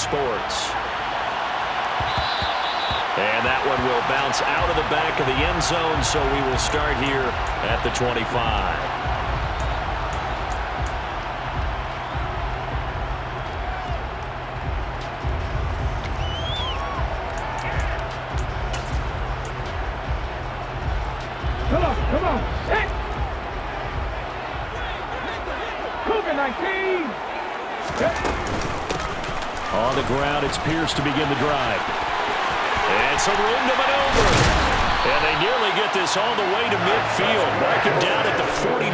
Sports. And that one will bounce out of the back of the end zone, so we will start here at the 25. Come on. Hey. Cougar 19. On the ground, it's Pierce to begin the drive. And some room to maneuver. And they nearly get this all the way to midfield. Mark him down at the 49.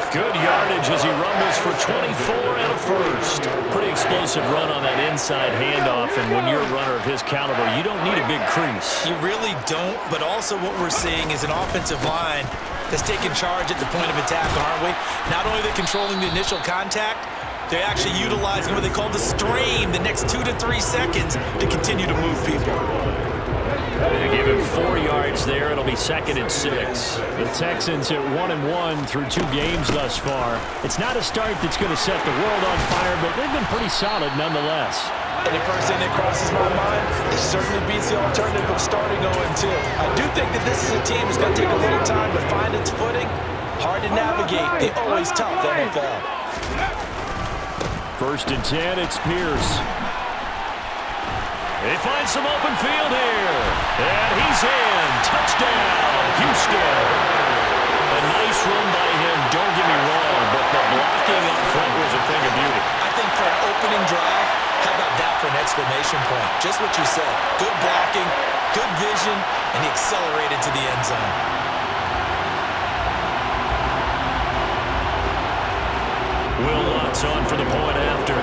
Good yardage as he rumbles for 24 and a first. Pretty explosive run on that inside handoff. And when you're a runner of his caliber, you don't need a big crease. You really don't, but also what we're seeing is an offensive line that's taking charge at the point of attack, aren't we? Not only are they controlling the initial contact, they're actually utilizing what they call the stream, the next 2 to 3 seconds, to continue to move people. They give him 4 yards there. It'll be 2nd and 6. The Texans at 1-1 through 2 games thus far. It's not a start that's going to set the world on fire, but they've been pretty solid nonetheless. And the first thing that crosses my mind, it certainly beats the alternative of starting 0-2. I do think that this is a team that's going to take a little time to find its footing. Hard to navigate. They're always tough, NFL. 1st and 10, it's Pierce. They find some open field here. And he's in. Touchdown, Houston. A nice run by him, don't get me wrong, but the blocking up front was a thing of beauty. I think for an opening drive, how about that for an exclamation point? Just what you said. Good blocking, good vision, and he accelerated to the end zone. Will Lutz on for the point after.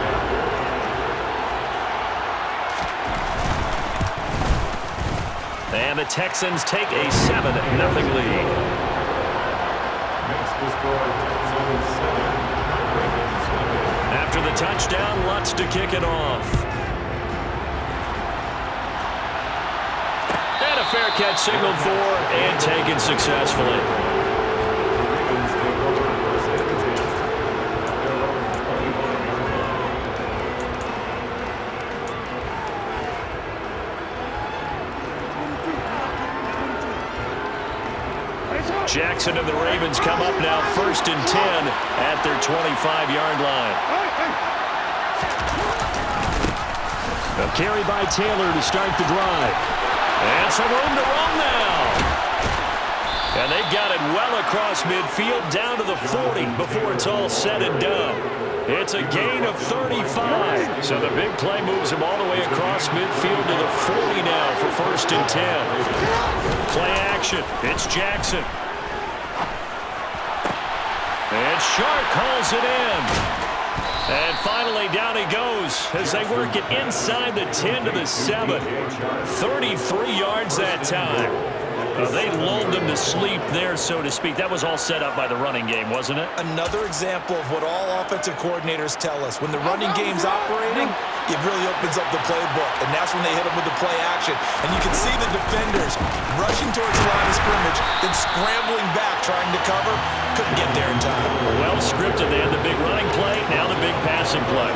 And the Texans take a 7-0 lead. After the touchdown, Lutz to kick it off. And a fair catch signaled for and taken successfully. Jackson and the Ravens come up now 1st and 10 at their 25-yard line. A carry by Taylor to start the drive. And some room to run now. And they've got it well across midfield down to the 40 before it's all said and done. It's a gain of 35. So the big play moves him all the way across midfield to the 40 now for 1st and 10. Play action. It's Jackson. And Shark hauls it in. And finally down he goes as they work it inside the 10 to the 7. 33 yards that time. They lulled them to sleep there, so to speak. That was all set up by the running game, wasn't it? Another example of what all offensive coordinators tell us. When the running game's operating, it really opens up the playbook, and that's when they hit them with the play action. And you can see the defenders rushing towards the line of scrimmage, then scrambling back, trying to cover. Couldn't get there in time. Well scripted. They had the big running play, now the big passing play.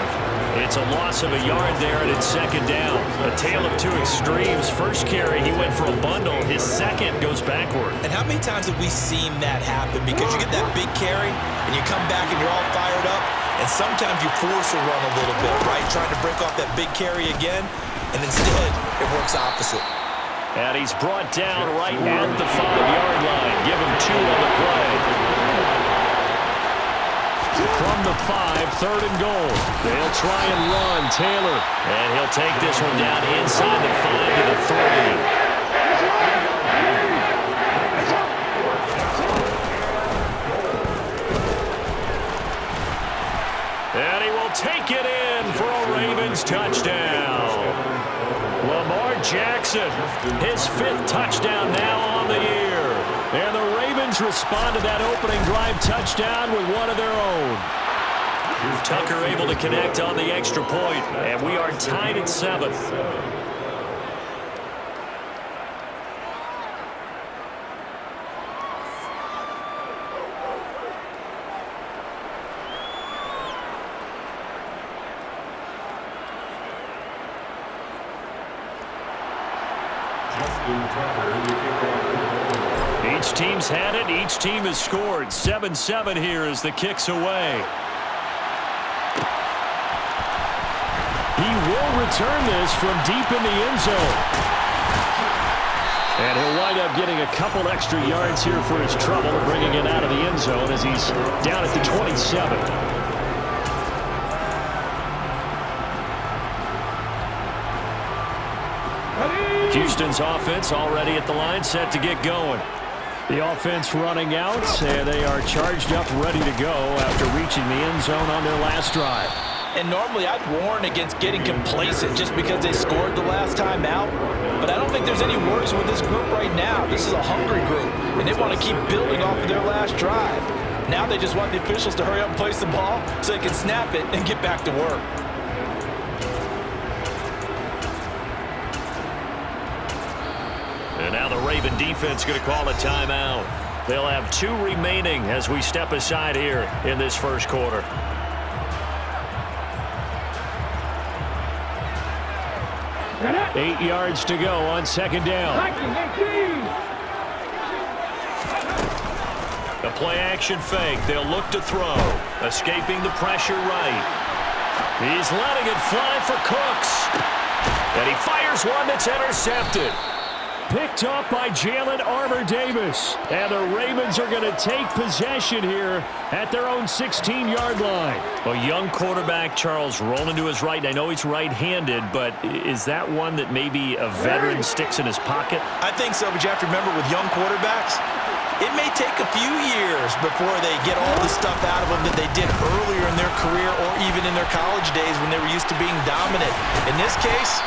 It's a loss of a yard there, and it's 2nd down. A tale of 2 extremes. First carry, he went for a bundle. His second goes backward. And how many times have we seen that happen? Because you get that big carry, and you come back and you're all fired up, and sometimes you force a run a little bit, right? Trying to break off that big carry again, and instead it works opposite. And he's brought down right at the 5-yard line. Give him 2 on the play. From the 5, 3rd and goal. They'll try and run. Taylor. And he'll take this one down inside the 5 to the 3. And he will take it in for a Ravens touchdown. Lamar Jackson, his 5th touchdown now on the year. And the Ravens respond to that opening drive touchdown with one of their own. Tucker able to connect on the extra point, and we are tied at 7. Each team's had it. Each team has scored. 7-7 here as the kick's away. He will return this from deep in the end zone. And he'll wind up getting a couple extra yards here for his trouble, bringing it out of the end zone as he's down at the 27. Houston's offense already at the line, set to get going. The offense running out, and they are charged up, ready to go after reaching the end zone on their last drive. And normally I'd warn against getting complacent just because they scored the last time out. But I don't think there's any worries with this group right now. This is a hungry group, and they want to keep building off of their last drive. Now they just want the officials to hurry up and place the ball so they can snap it and get back to work. And now the Raven defense going to call a timeout. They'll have 2 remaining as we step aside here in this first quarter. Eight yards to go on second down. The play action fake. They'll look to throw. Escaping the pressure right. He's letting it fly for Cooks. And he fires one that's intercepted. Picked up by Jalen Armour-Davis. And the Ravens are going to take possession here at their own 16-yard line. A young quarterback, Charles, rolling to his right. I know he's right-handed, but is that one that maybe a veteran sticks in his pocket? I think so, but you have to remember with young quarterbacks, it may take a few years before they get all the stuff out of them that they did earlier in their career or even in their college days when they were used to being dominant. In this case,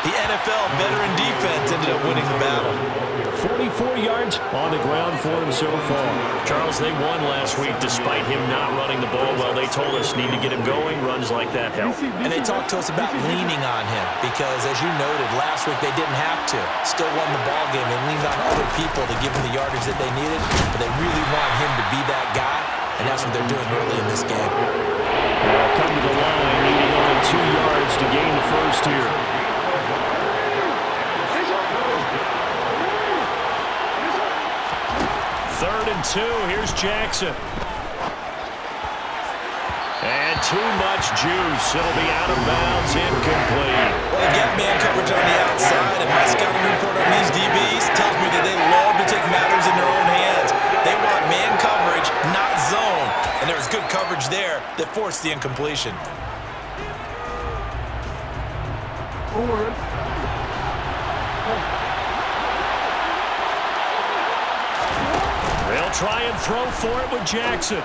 the NFL veteran defense ended up winning the battle. 44 yards on the ground for him so far. Charles, they won last week despite him not running the ball well. They told us need to get him going. Runs like that help. And they talked to us about leaning on him because, as you noted, last week they didn't have to. Still won the ball game. They leaned on other people to give them the yardage that they needed, but they really want him to be that guy, and that's what they're doing early in this game. They'll come to the line, needing only 2 yards to gain the first here. 3rd and 2. Here's Jackson. And too much juice. It'll be out of bounds, incomplete. Well, they get man coverage on the outside, and my scouting report on these DBs tells me that they love to take matters in their own hands. They want man coverage, not zone. And there was good coverage there that forced the incompletion. They'll try and throw for it with Jackson.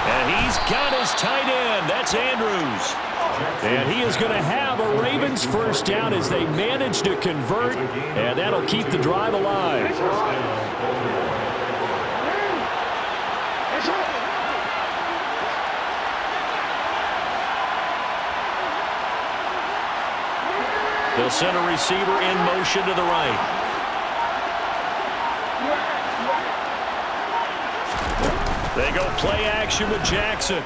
And he's got his tight end. That's Andrews. And he is going to have a Ravens first down as they manage to convert, and that'll keep the drive alive. They'll send a receiver in motion to the right. They go play action with Jackson.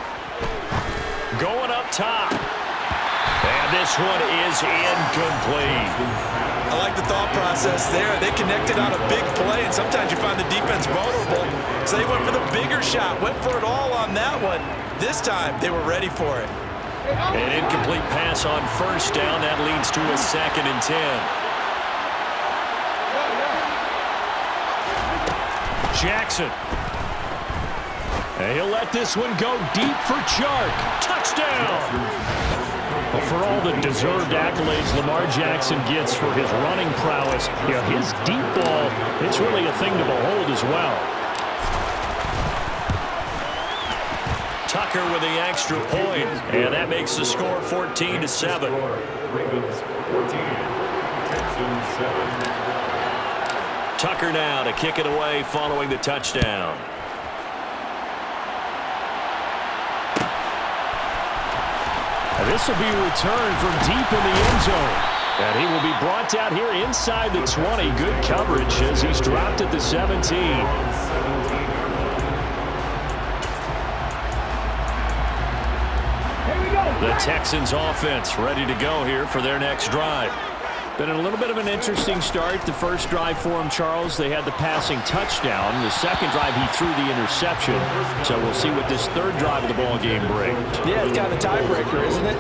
Going up top. And this one is incomplete. I like the thought process there. They connected on a big play, and sometimes you find the defense vulnerable. So they went for the bigger shot, went for it all on that one. This time, they were ready for it. An incomplete pass on first down. That leads to a 2nd and 10. Jackson. And he'll let this one go deep for Chark. Touchdown! Well, for all the deserved accolades Lamar Jackson gets for his running prowess, you know, his deep ball, it's really a thing to behold as well. Tucker with the extra point, and that makes the score 14-7. Tucker now to kick it away following the touchdown. This will be returned from deep in the end zone. And he will be brought down here inside the 20. Good coverage as he's dropped at the 17. The Texans offense ready to go here for their next drive. Been a little bit of an interesting start. The first drive for him, Charles, they had the passing touchdown. The second drive, he threw the interception. So we'll see what this third drive of the ball game brings. Yeah, it's kind of a tiebreaker, isn't it?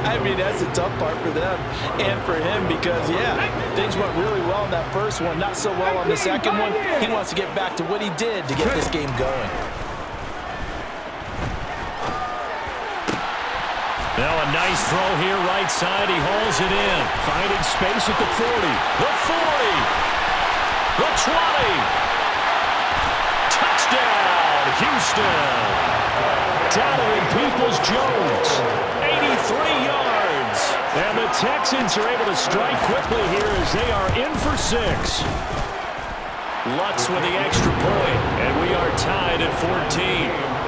I mean, that's the tough part for them and for him because, yeah, things went really well in that first one, not so well on the second one. He wants to get back to what he did to get this game going. Now a nice throw here, right side. He hauls it in. Finding space at the 40. The 40. The 20. Touchdown, Houston. Donovan Peoples-Jones. 83 yards. And the Texans are able to strike quickly here as they are in for 6. Lutz with the extra point. And we are tied at 14.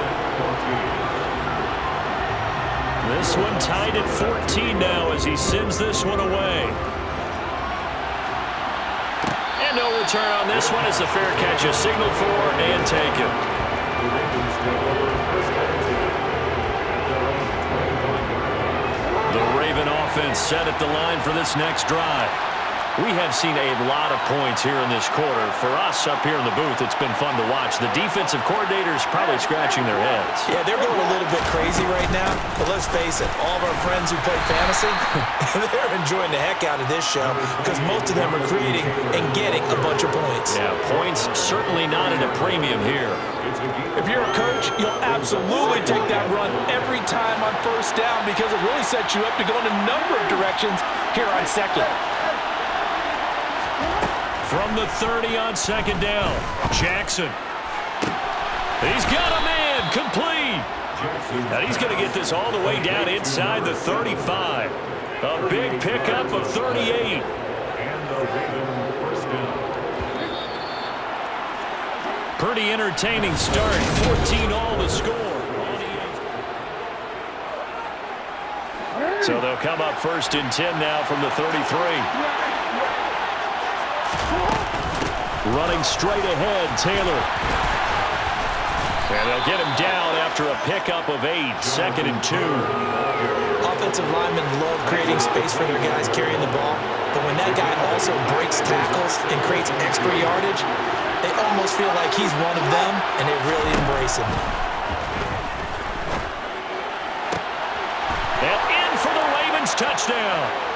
This one tied at 14 now as he sends this one away. And no return on this one as the fair catch is signaled for and taken. The Raven offense set at the line for this next drive. We have seen a lot of points here in this quarter. For us up here in the booth, it's been fun to watch. The defensive coordinators probably scratching their heads. Yeah, they're going a little bit crazy right now. But let's face it, all of our friends who play fantasy, they're enjoying the heck out of this show because most of them are creating and getting a bunch of points. Yeah, points certainly not at a premium here. If you're a coach, you'll absolutely take that run every time on first down because it really sets you up to go in a number of directions here on second. From the 30 on second down, Jackson. He's got a man, complete. And he's going to get this all the way down inside the 35. A big pickup of 38. Pretty entertaining start. 14 all to score. So they'll come up first and 10 now from the 33. Running straight ahead, Taylor. And they'll get him down after a pickup of 8, second and 2. Offensive linemen love creating space for their guys carrying the ball, but when that guy also breaks tackles and creates extra yardage, they almost feel like he's one of them, and they really embrace him. And in for the Ravens touchdown.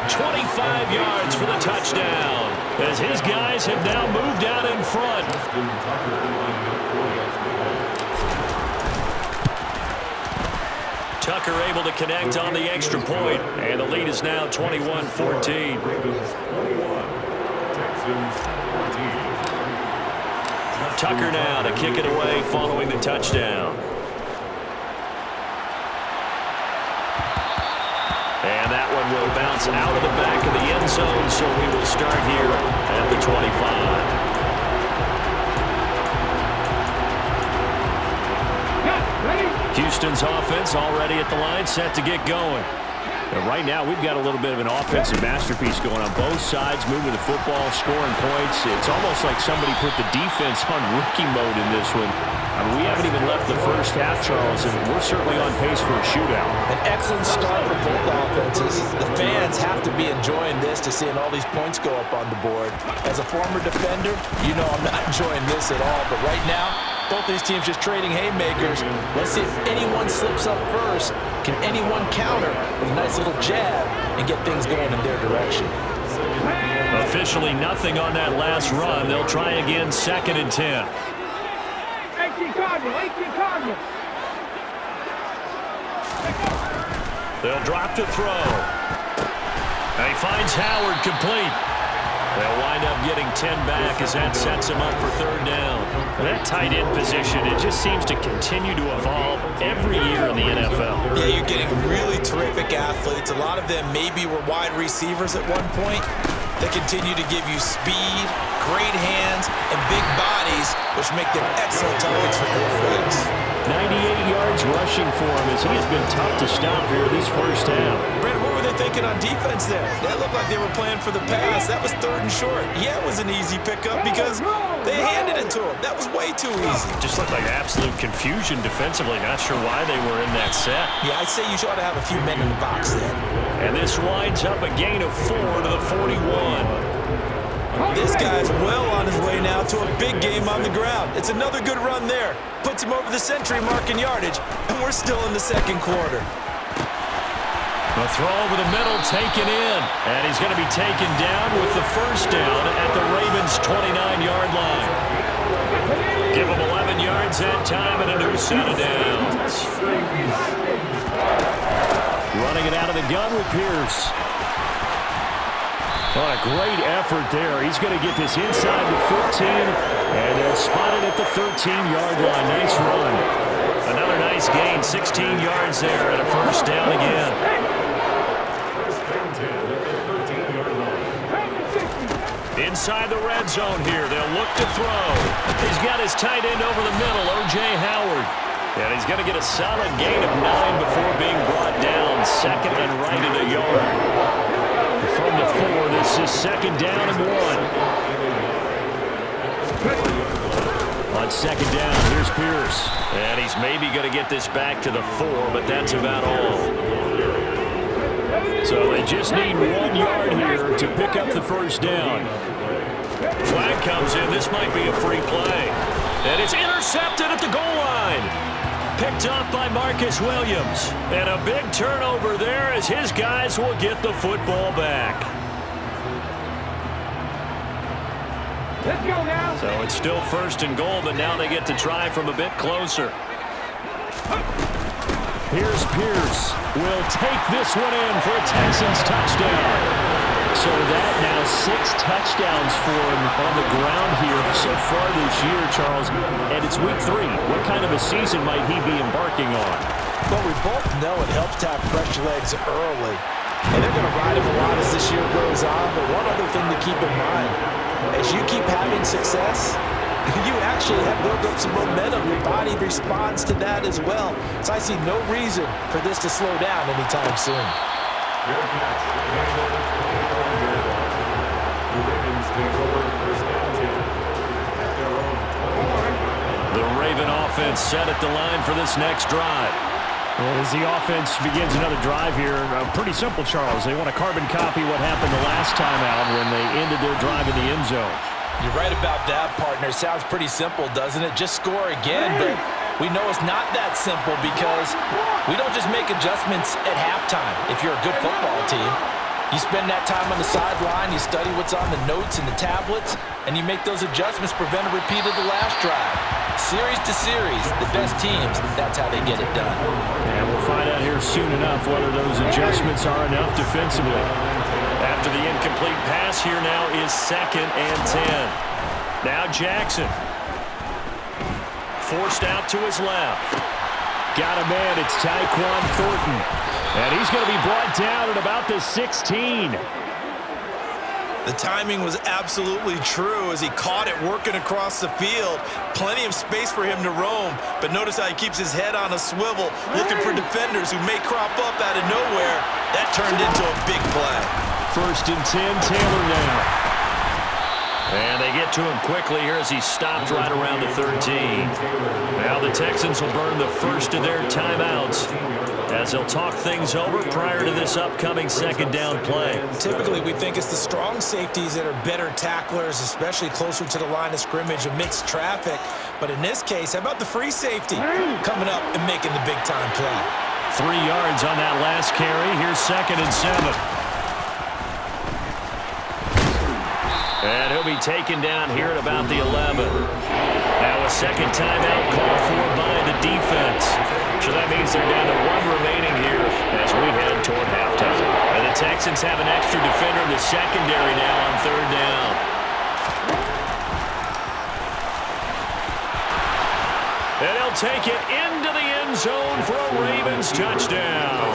25 yards for the touchdown as his guys have now moved out in front. Tucker able to connect on the extra point, and the lead is now 21-14. Tucker now to kick it away following the touchdown. And that one will bounce out of the back of the end zone, so we will start here at the 25. Houston's offense already at the line, set to get going. And right now, we've got a little bit of an offensive masterpiece going on both sides, moving the football, scoring points. It's almost like somebody put the defense on rookie mode in this one. I mean, we haven't even left the first half, Charles, and we're certainly on pace for a shootout. An excellent start for both offenses. The fans have to be enjoying this to seeing all these points go up on the board. As a former defender, you know I'm not enjoying this at all. But right now, both these teams just trading haymakers. Let's see if anyone slips up first. Can anyone counter with a nice little jab and get things going in their direction? Officially nothing on that last run. They'll try again, second and 10. 18 Cardinals. They'll drop to throw. And he finds Howard complete. They'll wind up getting 10 back as that sets him up for third down. That tight end position, it just seems to continue to evolve every year in the NFL. Yeah, you're getting really terrific athletes. A lot of them maybe were wide receivers at one point. They continue to give you speed, great hands, and big bodies, which make them excellent targets for quarterbacks. 98 yards rushing for him as he has been tough to stop here this first half. Brent, what were the things thinking on defense there? That looked like they were playing for the pass. That was 3rd and short. Yeah, it was an easy pickup because they handed it to him. That was way too easy. Just looked like absolute confusion defensively. Not sure why they were in that set. Yeah, I'd say you ought to have a few men in the box then. And this winds up a gain of 4 to the 41. This guy's well on his way now to a big game on the ground. It's another good run there. Puts him over the century mark in yardage, and we're still in the 2nd quarter. The throw over the middle taken in, and he's going to be taken down with the 1st down at the Ravens' 29-yard line. Give him 11 yards that time and a new set of downs. Running it out of the gun with Pierce. What a great effort there. He's going to get this inside the 15, and they'll spot it at the 13-yard line. Nice run. Another nice gain, 16 yards there, and a 1st down again. Inside the red zone here, they'll look to throw. He's got his tight end over the middle, O.J. Howard. And he's going to get a solid gain of 9 before being brought down. 2nd and right at a yard. From the 4, this is 2nd down and 1. On 2nd down, here's Pierce. And he's maybe going to get this back to the 4, but that's about all. So they just need 1 yard here to pick up the 1st down. Flag comes in. This might be a free play. And it's intercepted at the goal line. Picked up by Marcus Williams. And a big turnover there as his guys will get the football back. Let's go now. So it's still 1st and goal, but now they get to try from a bit closer. Here's Pierce. Will take this one in for a Texans touchdown. So that now 6 touchdowns for him on the ground here so far this year, Charles. And it's week 3. What kind of a season might he be embarking on? Well, we both know it helps to have fresh legs early. And they're going to ride him a lot as this year goes on. But one other thing to keep in mind, as you keep having success, you actually have built up some momentum. Your body responds to that as well. So I see no reason for this to slow down anytime soon. The Raven offense set at the line for this next drive. Well, as the offense begins another drive here, pretty simple, Charles. They want to carbon copy what happened the last time out when they ended their drive in the end zone. You're right about that, partner. Sounds pretty simple, doesn't it? Just score again, but we know it's not that simple because we don't just make adjustments at halftime if you're a good football team. You spend that time on the sideline, you study what's on the notes and the tablets, and you make those adjustments, prevent a repeat of the last drive. Series to series, the best teams, that's how they get it done. And we'll find out here soon enough whether those adjustments are enough defensively. After the incomplete pass, here now is 2nd and 10. Now Jackson. Forced out to his left. Got a man, it's Tyquan Thornton. And he's going to be brought down at about the 16. The timing was absolutely true as he caught it working across the field. Plenty of space for him to roam, but notice how he keeps his head on a swivel, looking for defenders who may crop up out of nowhere. That turned into a big play. 1st and 10, Taylor now. And they get to him quickly here as he stopped right around the 13. Now the Texans will burn the first of their timeouts as they'll talk things over prior to this upcoming 2nd down play. Typically, we think it's the strong safeties that are better tacklers, especially closer to the line of scrimmage amidst traffic. But in this case, how about the free safety coming up and making the big-time play? 3 yards on that last carry. Here's 2nd and 7. And he'll be taken down here at about the 11. Now a 2nd timeout called for by the defense. So that means they're down to 1 remaining here as we head toward halftime. And the Texans have an extra defender in the secondary now on 3rd down. And they'll take it into the end zone for a Ravens touchdown.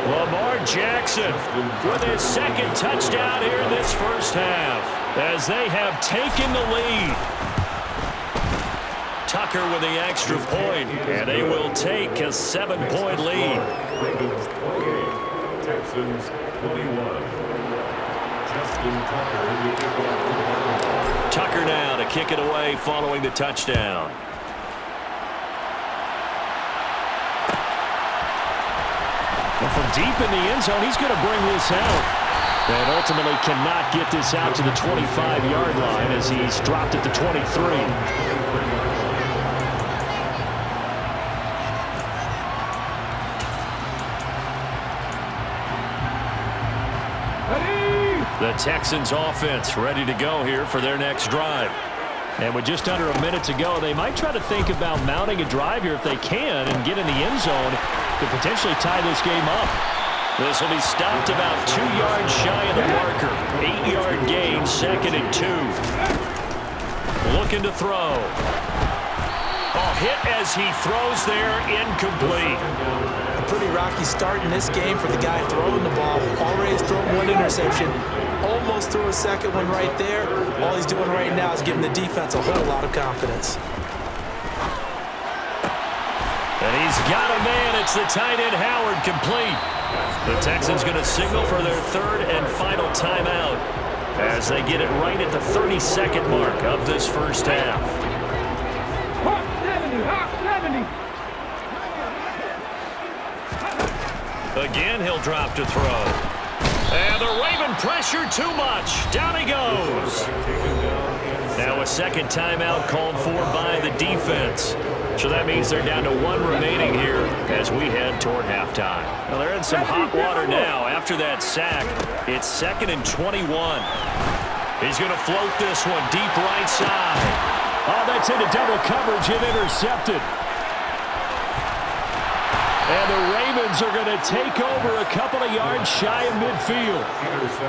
Lamar Jackson with his 2nd touchdown here in this first half as they have taken the lead. Tucker with the extra point, and they will take a 7-point lead. Texans 21. Justin Tucker will kick off for the Buccaneers. Tucker now to kick it away following the touchdown. Well, from deep in the end zone, he's going to bring this out. And ultimately cannot get this out to the 25-yard line as he's dropped at the 23. The Texans offense ready to go here for their next drive. And with just under a minute to go, they might try to think about mounting a drive here if they can and get in the end zone to potentially tie this game up. This will be stopped about 2 yards shy of the marker. 8-yard gain, 2nd and 2. Looking to throw. A hit as he throws there, incomplete. A pretty rocky start in this game for the guy throwing the ball. Already has thrown 1 interception. Almost threw a second one right there. All he's doing right now is giving the defense a whole lot of confidence. And he's got a man. It's the tight end Howard, complete. The Texans going to signal for their 3rd and final timeout as they get it right at the 32nd mark of this first half. Hot 70, hot 70. Again, he'll drop to throw. And the Raven pressure too much. Down he goes. Now a second timeout called for by the defense. So that means they're down to 1 remaining here as we head toward halftime. Well, they're in some hot water now after that sack. It's 2nd and 21. He's going to float this one deep right side. Oh, that's into double coverage and intercepted. And the Ravens are going to take over a couple of yards shy of midfield.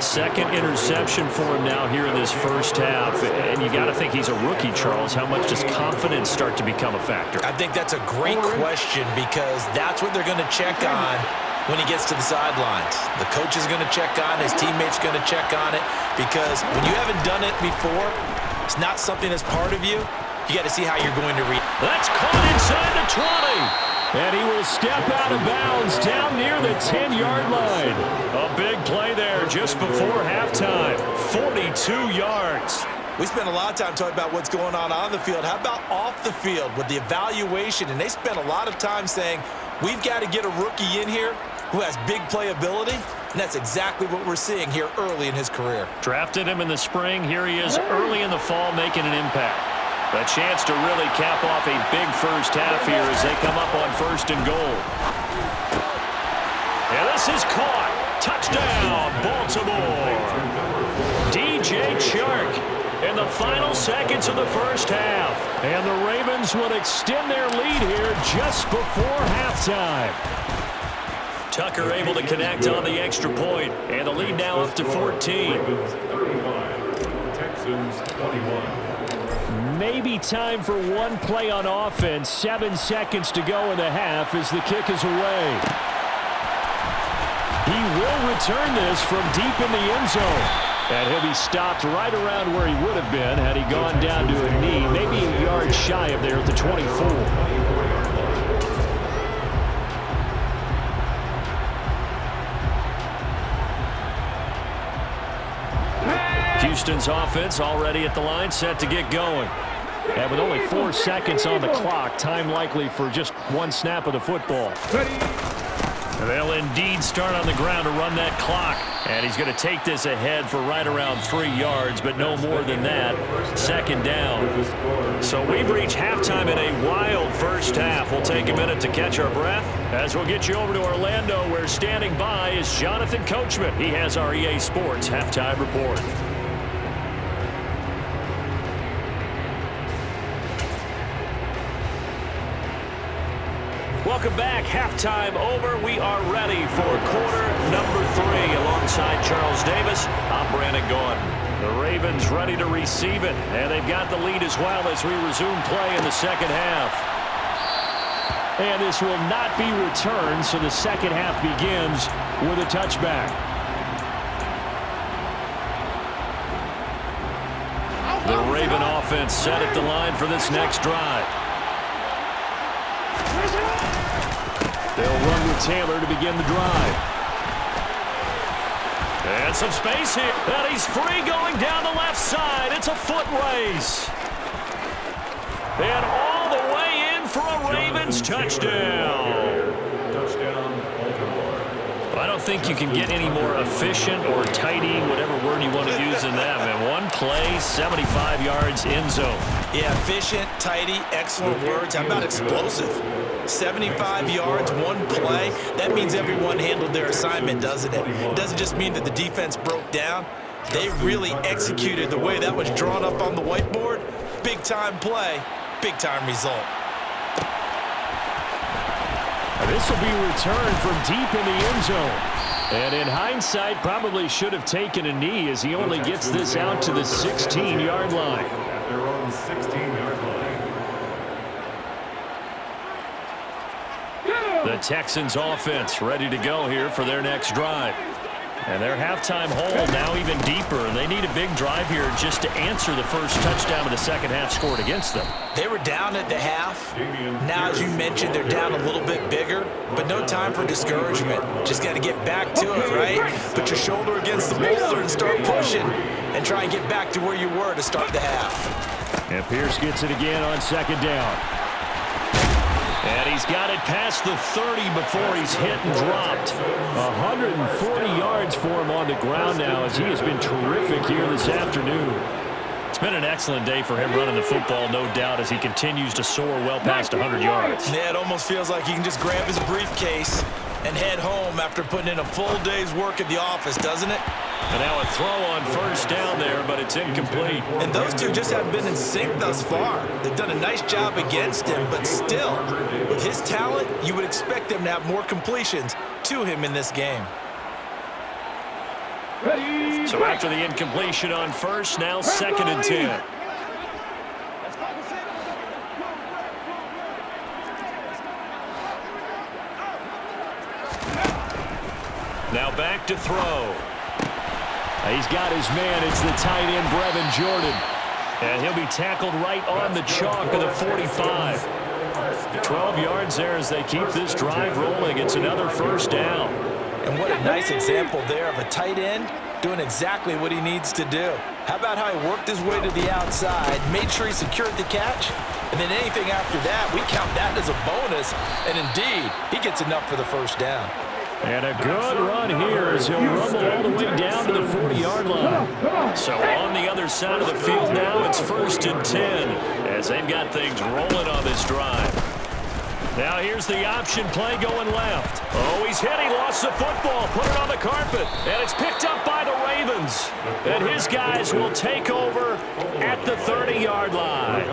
2nd interception for him now here in this first half. And you got to think he's a rookie, Charles. How much does confidence start to become a factor? I think that's a great question because that's what they're going to check on when he gets to the sidelines. The coach is going to check on it. His teammates are going to check on it because when you haven't done it before, it's not something that's part of you. You got to see how you're going to react. That's caught inside the 20. And he will step out of bounds down near the 10-yard line. A big play there just before halftime. 42 yards. We spent a lot of time talking about what's going on the field. How about off the field with the evaluation? And they spent a lot of time saying, we've got to get a rookie in here who has big playability. And that's exactly what we're seeing here early in his career. Drafted him in the spring. Here he is early in the fall making an impact. A chance to really cap off a big first half here as they come up on 1st and goal. And this is caught. Touchdown, Baltimore. DJ Chark in the final seconds of the first half. And the Ravens would extend their lead here just before halftime. Tucker able to connect on the extra point. And the lead now up to 14. Ravens 35. Texans 21. Maybe time for one play on offense. 7 seconds to go in the half as the kick is away. He will return this from deep in the end zone. And he'll be stopped right around where he would have been had he gone down to a knee, maybe a yard shy of there at the 24. Houston's offense already at the line, set to get going. And with only 4 seconds on the clock, time likely for just 1 snap of the football. They'll indeed start on the ground to run that clock. And he's going to take this ahead for right around 3 yards, but no more than that. 2nd down. So we've reached halftime in a wild first half. We'll take a minute to catch our breath as we'll get you over to Orlando, where standing by is Jonathan Coachman. He has our EA Sports halftime report. Welcome back. Halftime over. We are ready for quarter number 3. Alongside Charles Davis, I'm Brandon Gordon. The Ravens ready to receive it, and they've got the lead as well as we resume play in the second half. And this will not be returned, so the second half begins with a touchback. The Raven offense set at the line for this next drive. They'll run with Taylor to begin the drive. And some space here. And he's free going down the left side. It's a foot race. And all the way in for a Ravens touchdown. Touchdown, Baltimore. I don't think you can get any more efficient or tidy, whatever word you want to use in that. And one play, 75 yards, end zone. Yeah, efficient, tidy, excellent words. How about explosive? 75 yards, one play. That means everyone handled their assignment, doesn't it? It doesn't just mean that the defense broke down. They really executed the way that was drawn up on the whiteboard. Big-time play, big-time result. This will be returned from deep in the end zone. And in hindsight, probably should have taken a knee as he only gets this out to the 16-yard line. At their own 16-yard line. The Texans offense ready to go here for their next drive. And their halftime hole now even deeper. And they need a big drive here just to answer the first touchdown of the second half scored against them. They were down at the half. Now, as you mentioned, they're down a little bit bigger, but no time for discouragement. Just got to get back to it, right? Put your shoulder against the boulder and start pushing and try and get back to where you were to start the half. And Pierce gets it again on second down. And he's got it past the 30 before he's hit and dropped. 140 yards for him on the ground now as he has been terrific here this afternoon. It's been an excellent day for him running the football, no doubt, as he continues to soar well past 100 yards. Yeah, it almost feels like he can just grab his briefcase and head home after putting in a full day's work at the office, doesn't it? And now a throw on first down there, but it's incomplete. And those two just haven't been in sync thus far. They've done a nice job against him, but still, with his talent, you would expect them to have more completions to him in this game. So after the incompletion on first, now second and 10. Now back to throw. He's got his man. It's the tight end, Brevin Jordan. And he'll be tackled right on the chalk of the 45. 12 yards there as they keep this drive rolling. It's another first down. And what a nice example there of a tight end doing exactly what he needs to do. How about how he worked his way to the outside, made sure he secured the catch, and then anything after that, we count that as a bonus. And indeed, he gets enough for the first down. And a good run here as he'll rumble all the way down to the 40-yard line. So on the other side of the field now, it's first and 10 as they've got things rolling on this drive. Now here's the option play going left. Oh, he's hit. He lost the football. Put it on the carpet. And it's picked up by the Ravens. And his guys will take over at the 30-yard line.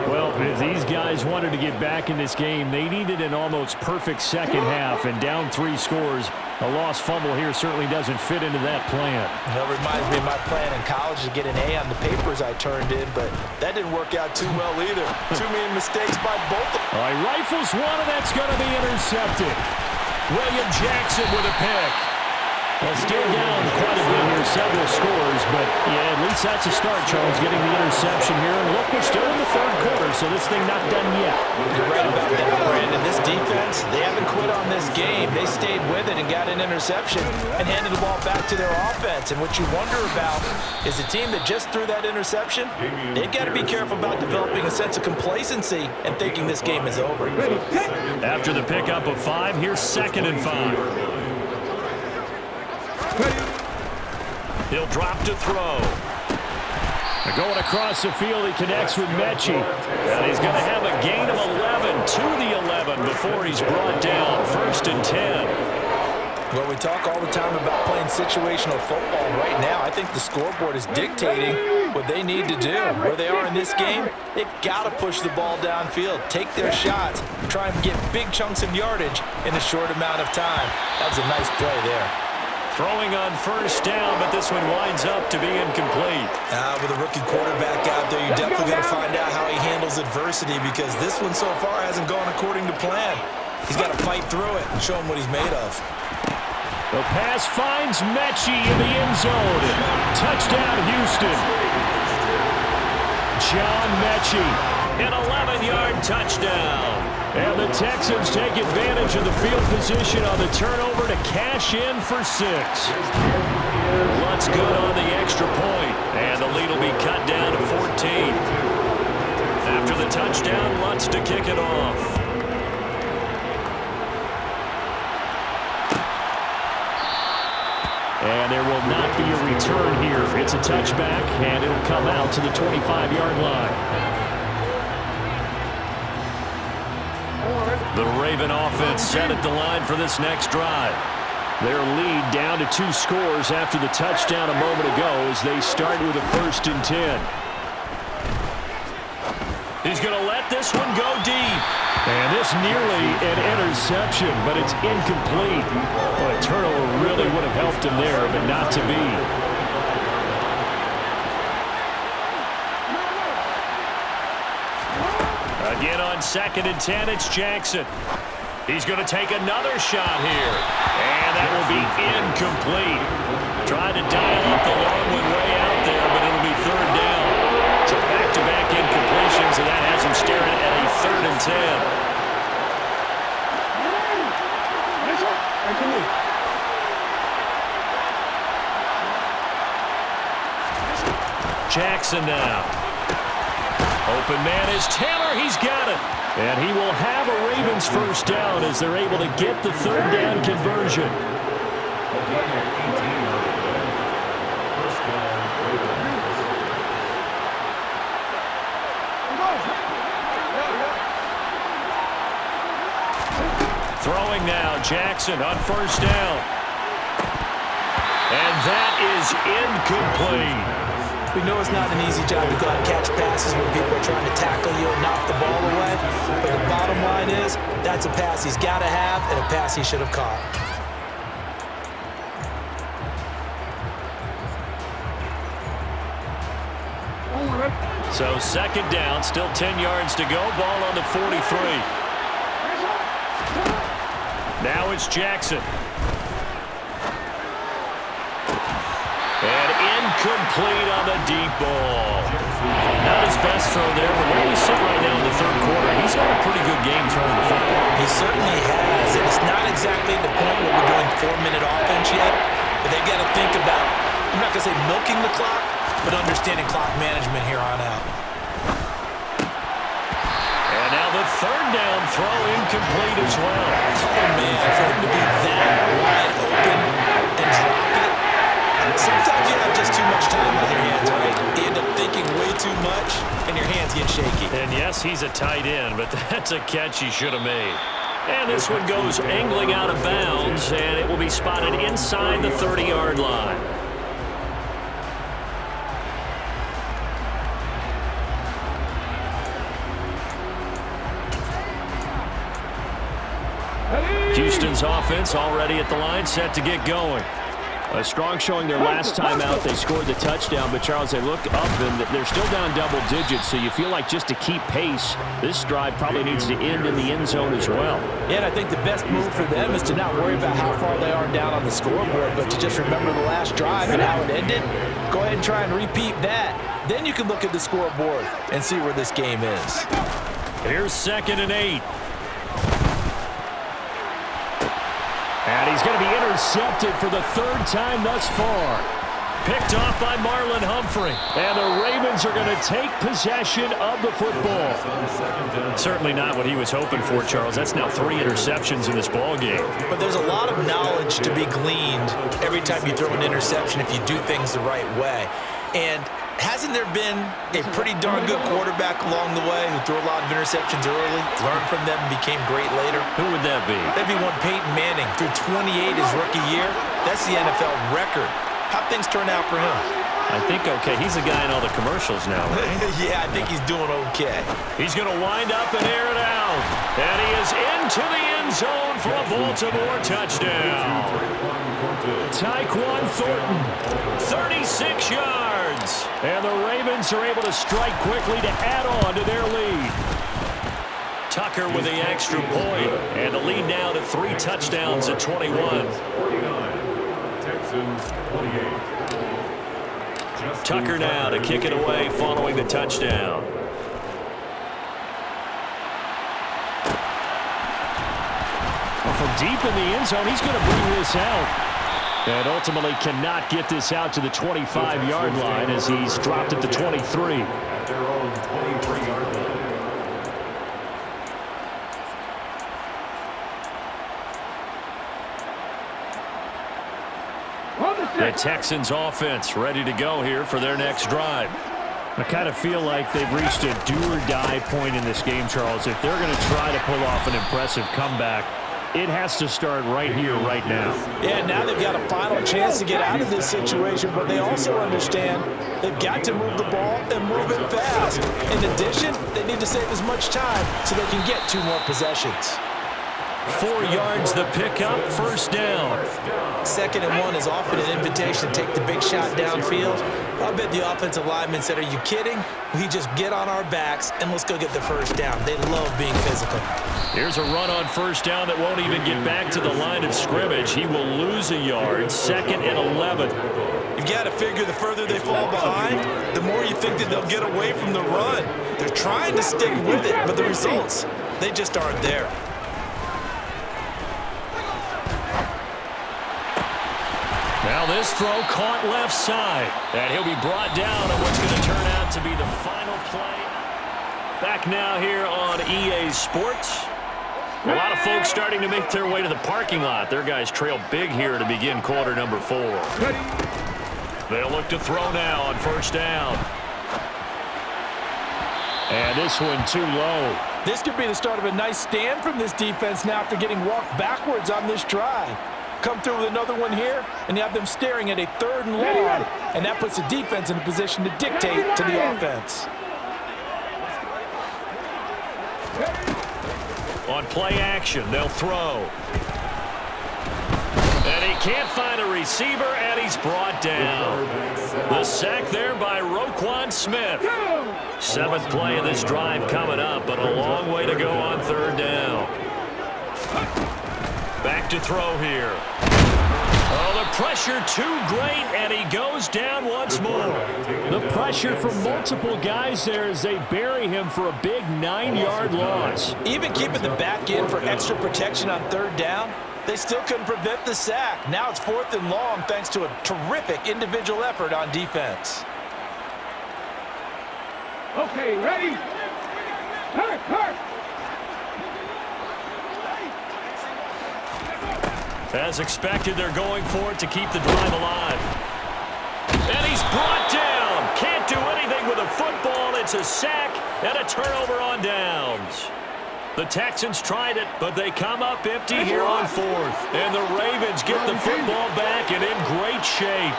Well, if these guys wanted to get back in this game, they needed an almost perfect second half. And down 3 scores, a lost fumble here certainly doesn't fit into that plan. That reminds me of my plan in college to get an A on the papers I turned in, but that didn't work out too well either. Too many mistakes by both of them. All right, rifles one, and that's going to be intercepted. William Jackson with a pick. Well, still down quite a bit here, several scores, but yeah, at least that's a start, Charles, getting the interception here. And look, we're still in the third quarter, so this thing not done yet. You're right about that, Brandon. This defense, they haven't quit on this game. They stayed with it and got an interception and handed the ball back to their offense. And what you wonder about is a team that just threw that interception, they've got to be careful about developing a sense of complacency and thinking this game is over. After the pickup of 5, here's second and 5. He'll drop to throw. Going across the field, he connects with Mechie. And he's going to have a gain of 11 to the 11 before he's brought down. First and 10. Well, we talk all the time about playing situational football. Right now, I think the scoreboard is dictating what they need to do. Where they are in this game, they've got to push the ball downfield, take their shots, try and get big chunks of yardage in a short amount of time. That was a nice play there. Throwing on first down, but this one winds up to be incomplete. With a rookie quarterback out there, you're definitely going to find out how he handles adversity because this one so far hasn't gone according to plan. He's got to fight through it and show him what he's made of. The pass finds Mechie in the end zone. Touchdown, Houston. John Mechie, an 11-yard touchdown. And the Texans take advantage of the field position on the turnover to cash in for 6. Lutt's good on the extra point, and the lead will be cut down to 14. After the touchdown, Lutt's to kick it off. And there will not be a return here. It's a touchback, and it'll come out to the 25-yard line. The Raven offense set at the line for this next drive. Their lead down to 2 scores after the touchdown a moment ago as they start with a 1st and 10. He's going to let this one go deep. And this nearly an interception, but it's incomplete. Well, a turnover really would have helped him there, but not to be. Again on 2nd and 10, it's Jackson. He's going to take another shot here. And that will be incomplete. Tried to dial up the long one way out there, but it'll be 3rd down. So back-to-back incompletions, and that has him staring at a 3rd and 10. Jackson now. Open man is Taylor. He's got it. And he will have a Ravens 1st down as they're able to get the 3rd down conversion. Throwing now, Jackson on 1st down. And that is incomplete. We know it's not an easy job to go out and catch passes when people are trying to tackle you and knock the ball away. But the bottom line is, that's a pass he's got to have and a pass he should have caught. So 2nd down, still 10 yards to go. Ball on the 43. Now it's Jackson. And incomplete on the deep ball. Not his best throw there, but where we sit right now in the 3rd quarter, he's had a pretty good game throwing the football. He certainly has, and it's not exactly the point where we're doing 4-minute offense yet, but they've got to think about, I'm not going to say milking the clock, but understanding clock management here on out. And now the 3rd down throw incomplete as well. Oh, man, for him to be that wide open and drop it. Sometimes you have just too much time on your hands, right? You end up thinking way too much, and your hands get shaky. And yes, he's a tight end, but that's a catch he should have made. And this one goes angling out of bounds, and it will be spotted inside the 30-yard line. Houston's offense already at the line, set to get going. A strong showing their last time out. They scored the touchdown, but Charles, they look up and they're still down double digits, so you feel like just to keep pace, this drive probably needs to end in the end zone as well. Yeah, and I think the best move for them is to not worry about how far they are down on the scoreboard, but to just remember the last drive and how it ended. Go ahead and try and repeat that. Then you can look at the scoreboard and see where this game is. Here's 2nd and 8. And he's going to be intercepted for the 3rd time thus far. Picked off by Marlon Humphrey. And the Ravens are going to take possession of the football. Certainly not what he was hoping for, Charles. That's now 3 interceptions in this ball game. But there's a lot of knowledge to be gleaned every time you throw an interception if you do things the right way. And hasn't there been a pretty darn good quarterback along the way who threw a lot of interceptions early, learned from them, and became great later? Who would that be? That'd be one Peyton Manning. Threw 28 his rookie year. That's the NFL record. How'd things turn out for him? I think okay. He's the guy in all the commercials now, right? Yeah, I think he's doing okay. He's going to wind up and air it out. And he is into the end zone for a Baltimore touchdown. Tyquan Thornton, 36 yards. And the Ravens are able to strike quickly to add on to their lead. Tucker with the extra point. And the lead now to 3 touchdowns at 21. 49, Texans 28. Tucker now to kick it away following the touchdown. deep in the end zone. He's going to bring this out. And ultimately cannot get this out to the 25-yard line as he's dropped at the 23. At their own 23-yard line. The Texans offense ready to go here for their next drive. I kind of feel like they've reached a do-or-die point in this game, Charles. If they're going to try to pull off an impressive comeback, it has to start right here, right now. Yeah, now they've got a final chance to get out of this situation, but they also understand they've got to move the ball and move it fast. In addition, they need to save as much time so they can get 2 more possessions. 4 yards the pickup, first down. 2nd and 1 is often an invitation to take the big shot downfield. I bet the offensive lineman said, are you kidding? We just get on our backs and let's go get the first down. They love being physical. Here's a run on first down that won't even get back to the line of scrimmage. He will lose a yard, 2nd and 11. You've got to figure the further they fall behind, the more you think that they'll get away from the run. They're trying to stick with it, but the results, they just aren't there. Now this throw caught left side, and he'll be brought down on what's going to turn out to be the final play. Back now here on EA Sports. A lot of folks starting to make their way to the parking lot. Their guys trail big here to begin quarter number 4. They'll look to throw now on first down. And this one too low. This could be the start of a nice stand from this defense now after getting walked backwards on this drive. Come through with another one here, and you have them staring at a 3rd and long, and that puts the defense in a position to dictate to the offense. On play action, they'll throw. And he can't find a receiver, and he's brought down. The sack there by Roquan Smith. 7th play of this drive coming up, but a long way to go on 3rd down. Back to throw here. Oh, the pressure too great, and he goes down once more. The pressure from multiple guys there as they bury him for a big 9-yard loss. Even keeping the back in for extra protection on 3rd down, they still couldn't prevent the sack. Now it's 4th and long thanks to a terrific individual effort on defense. Okay, ready? Hurt. As expected, they're going for it to keep the drive alive. And he's brought down. Can't do anything with a football. It's a sack and a turnover on downs. The Texans tried it, but they come up empty here on 4th. And the Ravens get the football back and in great shape.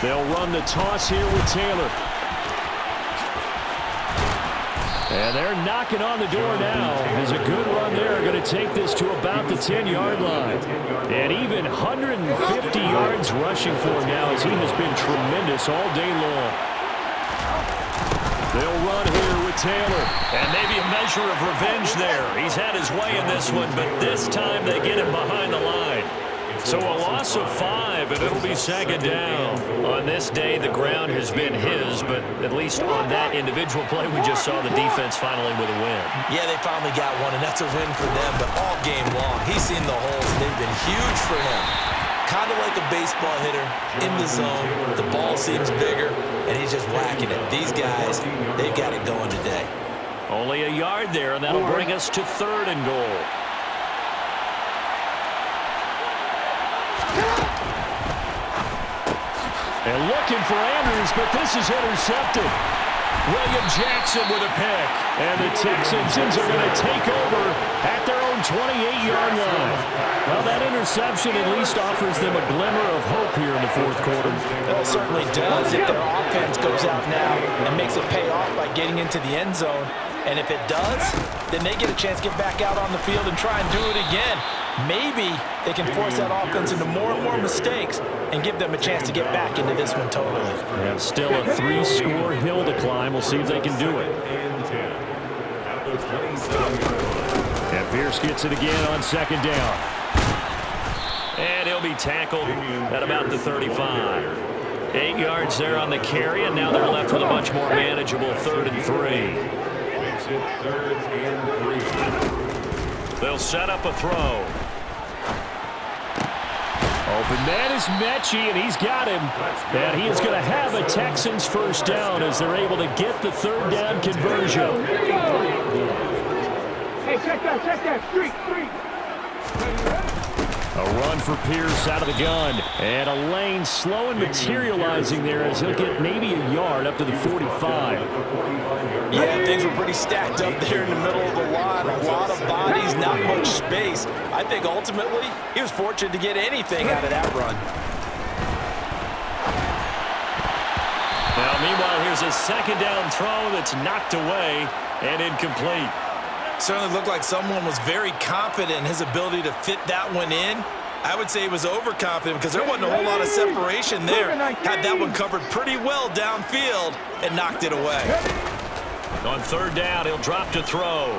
They'll run the toss here with Taylor. And they're knocking on the door now. There's a good run there. Going to take this to about the 10-yard line. And even 150 yards rushing for him now as he has been tremendous all day long. They'll run here with Taylor. And maybe a measure of revenge there. He's had his way in this one, but this time they get him behind the line. So a loss of 5, and it'll be 2nd down. On this day, the ground has been his, but at least on that individual play, we just saw the defense finally with a win. Yeah, they finally got one, and that's a win for them, but all game long, he's seen the holes, and they've been huge for him. Kind of like a baseball hitter in the zone. The ball seems bigger, and he's just whacking it. These guys, they've got it going today. Only a yard there, and that'll bring us to 3rd and goal. And looking for Andrews, but this is intercepted. William Jackson with a pick. And the Texans are going to take over at their own 28-yard line. Well, that interception at least offers them a glimmer of hope here in the 4th quarter. Well, it certainly does if their offense goes out now and makes it pay off by getting into the end zone. And if it does, then they get a chance to get back out on the field and try and do it again. Maybe they can force that offense into more and more mistakes and give them a chance to get back into this one totally. Yeah, still a 3-score hill to climb. We'll see if they can do it. And Pierce gets it again on 2nd down. And he'll be tackled at about the 35. 8 yards there on the carry, and now they're left with a much more manageable 3rd and 3. Makes it 3rd and 3. They'll set up a throw. Open man is Mechie, and he's got him. And he is going to have a Texans first down as they're able to get the 3rd down conversion. Hey, check that, street. A run for Pierce out of the gun. And a lane slow and materializing there as he'll get maybe a yard up to the 45. Yeah, things were pretty stacked up there in the middle of the line. A lot of bodies, not much space. I think ultimately he was fortunate to get anything out of that run. Now, meanwhile, here's a 2nd down throw that's knocked away and incomplete. Certainly looked like someone was very confident in his ability to fit that one in. I would say he was overconfident because there wasn't a whole lot of separation there. Had that one covered pretty well downfield and knocked it away. On 3rd down, he'll drop to throw.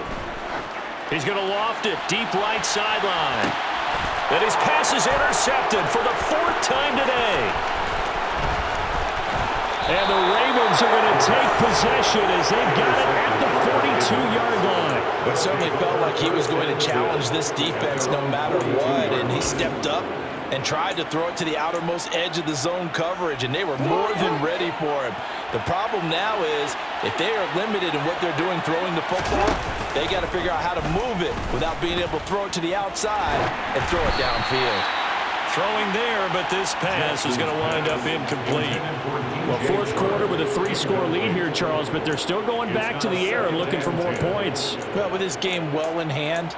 He's going to loft it deep right sideline. And his pass is intercepted for the 4th time today. And the Ravens are going to take possession as they've got it at the 42-yard line. It certainly felt like he was going to challenge this defense no matter what, and he stepped up and tried to throw it to the outermost edge of the zone coverage, and they were more than ready for him. The problem now is if they are limited in what they're doing throwing the football, they got to figure out how to move it without being able to throw it to the outside and throw it downfield. Throwing there, but this pass is going to wind up incomplete. Well, 4th quarter with a 3-score lead here, Charles, but they're still going back to the air and looking for more points. Well, with this game well in hand,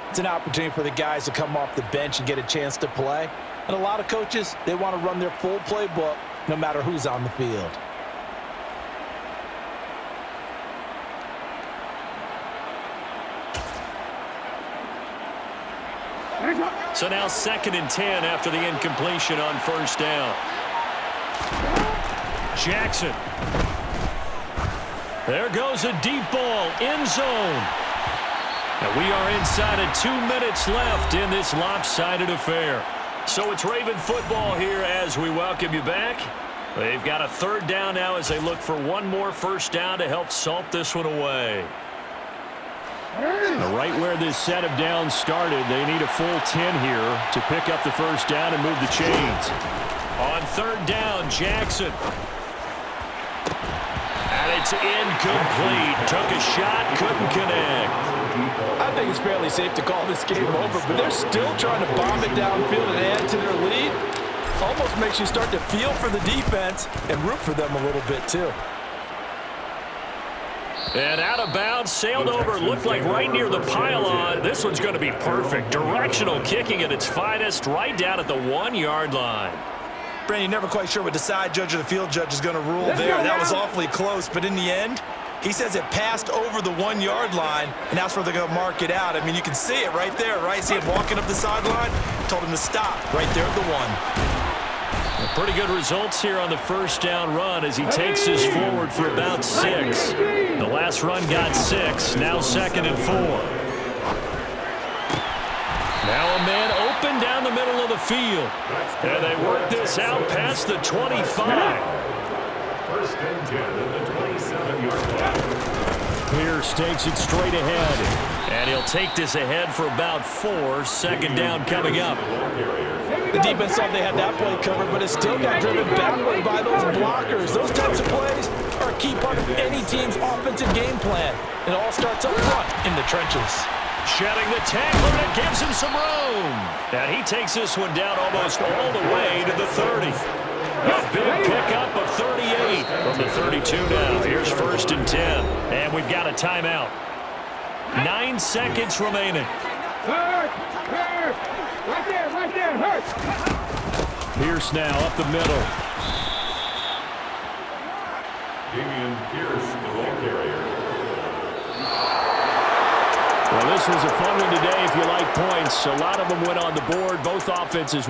it's an opportunity for the guys to come off the bench and get a chance to play. And a lot of coaches, they want to run their full playbook no matter who's on the field. So now 2nd and 10 after the incompletion on 1st down. Jackson. There goes a deep ball, end zone. And we are inside of 2 minutes left in this lopsided affair. So it's Raven football here as we welcome you back. They've got a 3rd down now as they look for one more 1st down to help salt this one away. Right where this set of downs started, they need a full 10 here to pick up the 1st down and move the chains. On 3rd down, Jackson. And it's incomplete. Took a shot, couldn't connect. I think it's fairly safe to call this game over, but they're still trying to bomb it downfield and add to their lead. Almost makes you start to feel for the defense and root for them a little bit too. And out of bounds, sailed over, looked like right near the pylon. This one's going to be perfect. Directional kicking at its finest, right down at the 1-yard line. Brandon, you're never quite sure what the side judge or the field judge is going to rule there. That was awfully close, but in the end, he says it passed over the 1-yard line, and that's where they're going to mark it out. I mean, you can see it right there, right? See him walking up the sideline? Told him to stop right there at the 1. Pretty good results here on the 1st down run as he takes this forward for about 6. The last run got 6. Now 2nd and 4. Now a man open down the middle of the field. And they work this out past the 25. 1st and 10 at the 27-yard line. Pierce takes it straight ahead. And he'll take this ahead for about 4. 2nd down coming up. The defense thought they had that play covered, but it still got driven backward by those blockers. Those types of plays are a key part of any team's offensive game plan. It all starts up front in the trenches. Shedding the tackler, that gives him some room. And he takes this one down almost all the way to the 30. A big pickup of 38 from the 32 now. Here's 1st and 10. And we've got a timeout. 9 seconds remaining. Hurt! Right there, hurt! Pierce now up the middle. Damian Pierce, the ball carrier. Well, this was a fun one today if you like points. A lot of them went on the board. Both offenses were